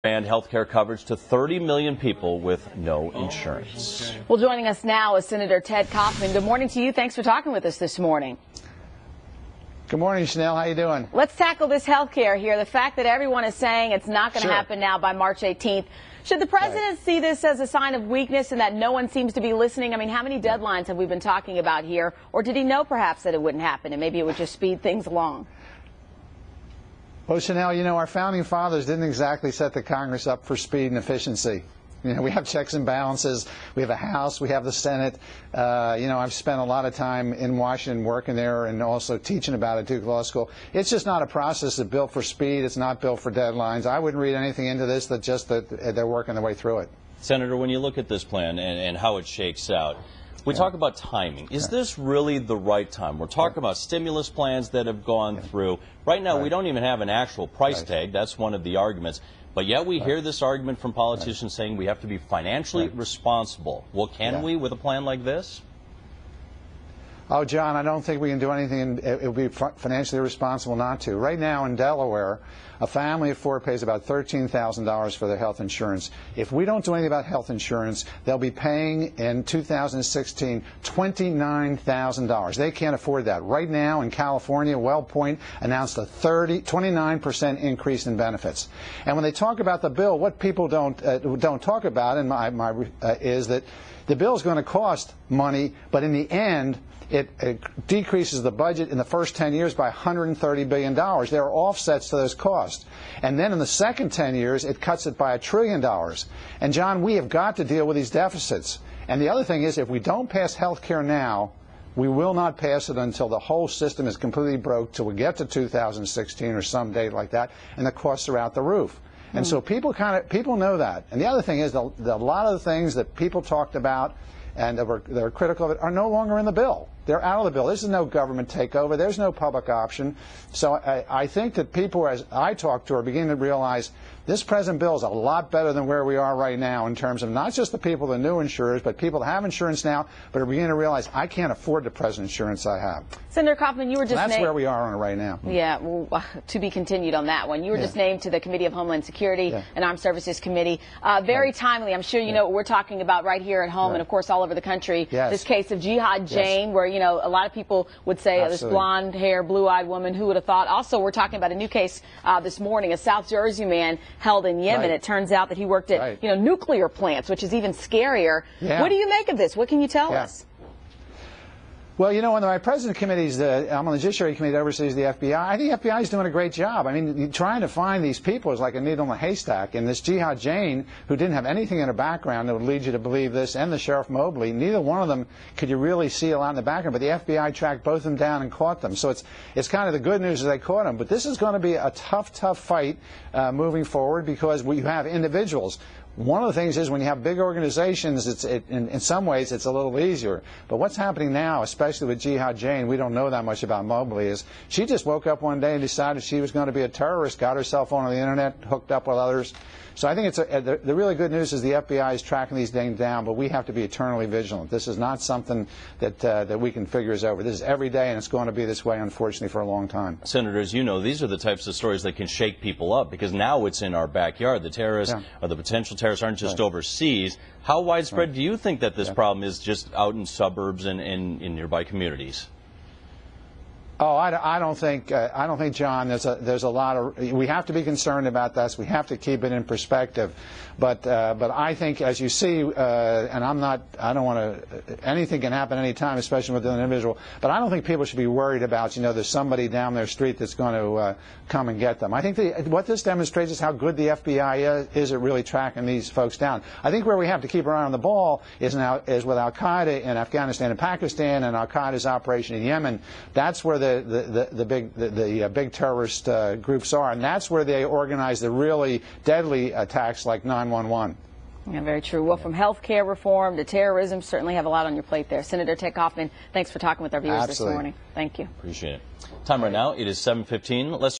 And health care coverage to 30 million people with no insurance. Well, joining us now is Senator Ted Kaufman. Good morning to you. Thanks for talking with us this morning. Good morning, Chanel. How you doing? Let's tackle this health care here. The fact that everyone is saying it's not going to happen now by March 18th. Should the president see this as a sign of weakness and that no one seems to be listening? I mean, how many deadlines have we been talking about here? Or did he know perhaps that it wouldn't happen and maybe it would just speed things along? Well, Chanel, you know, our founding fathers didn't exactly set the Congress up for speed and efficiency. You know, we have checks and balances. We have a House. We have the Senate. You know, I've spent a lot of time in Washington working there and also teaching about it at Duke Law School. It's just not a process that's built for speed. It's not built for deadlines. I wouldn't read anything into this that just that they're working their way through it. Senator, when you look at this plan and how it shakes out, we talk about timing. Is this really the right time? We're talking about stimulus plans that have gone through. Right now, we don't even have an actual price tag. That's one of the arguments. But yet we hear this argument from politicians saying we have to be financially responsible. Well, can we with a plan like this? Oh, John, I don't think we can do anything. It would be financially responsible not to. Right now in Delaware, a family of four pays about $13,000 for their health insurance. If we don't do anything about health insurance, they'll be paying in 2016 $29,000. They can't afford that. Right now in California, WellPoint announced a 29% increase in benefits. And when they talk about the bill, what people don't talk about is that the bill is going to cost money, but in the end, it decreases the budget in the first 10 years by $130 billion. There are offsets to those costs. And then in the second 10 years, it cuts it by $1 trillion. And, John, we have got to deal with these deficits. And the other thing is, if we don't pass health care now, we will not pass it until the whole system is completely broke, till we get to 2016 or some date like that, and the costs are out the roof. And so people know that. And the other thing is, a lot of the things that people talked about and that are critical of it are no longer in the bill. They're out of the bill. This is no government takeover. There's no public option. So I think that people, as I talk to, are beginning to realize this present bill is a lot better than where we are right now in terms of not just the people, the new insurers, but people that have insurance now, but are beginning to realize I can't afford the present insurance I have. Senator Kaufman, you were just named. That's where we are on it right now. Yeah, well, to be continued on that one. You were just named to the Committee of Homeland Security and Armed Services Committee. Very timely. I'm sure you know what we're talking about right here at home and, of course, all over the country. This case of Jihad Jane, where, you know, a lot of people would say this blonde-haired, blue-eyed woman, who would have thought? Also, we're talking about a new case this morning, a South Jersey man held in Yemen. It turns out that he worked at, nuclear plants, which is even scarier. What do you make of this? What can you tell us? Well, you know, when my president committees, I'm on the Judiciary Committee that oversees the FBI, I think the FBI is doing a great job. I mean, trying to find these people is like a needle in a haystack. And this Jihad Jane, who didn't have anything in her background that would lead you to believe this, and the Sheriff Mobley, neither one of them could you really see a lot in the background. But the FBI tracked both of them down and caught them. So it's kind of the good news is they caught them. But this is going to be a tough fight moving forward because we have individuals. One of the things is when you have big organizations, in some ways it's a little easier. But what's happening now, especially with Jihad Jane, we don't know that much about Mobley, is she just woke up one day and decided she was going to be a terrorist, got herself on the internet, hooked up with others. So I think the really good news is the FBI is tracking these things down, but we have to be eternally vigilant. This is not something that we can figure is over. This is every day, and it's going to be this way, unfortunately, for a long time. Senators, you know, these are the types of stories that can shake people up because now it's in our backyard. The terrorists or the potential terrorists aren't just overseas. How widespread do you think that this problem is just out in suburbs and in nearby communities? Oh, I don't think, John, there's a lot of, we have to be concerned about this. We have to keep it in perspective. But I think, as you see, and I don't want to, anything can happen any time, especially with an individual. But I don't think people should be worried about, you know, there's somebody down their street that's going to come and get them. I think what this demonstrates is how good the FBI is at really tracking these folks down. I think where we have to keep our eye on the ball is with Al-Qaeda in Afghanistan and Pakistan and Al-Qaeda's operation in Yemen. That's where the big terrorist groups are, and that's where they organize the really deadly attacks like 9/11. Yeah, very true. Well, from health care reform to terrorism, certainly have a lot on your plate there. Senator Ted Kaufman, thanks for talking with our viewers this morning. Thank you. Appreciate it. Time right now, it is 7:15. Let's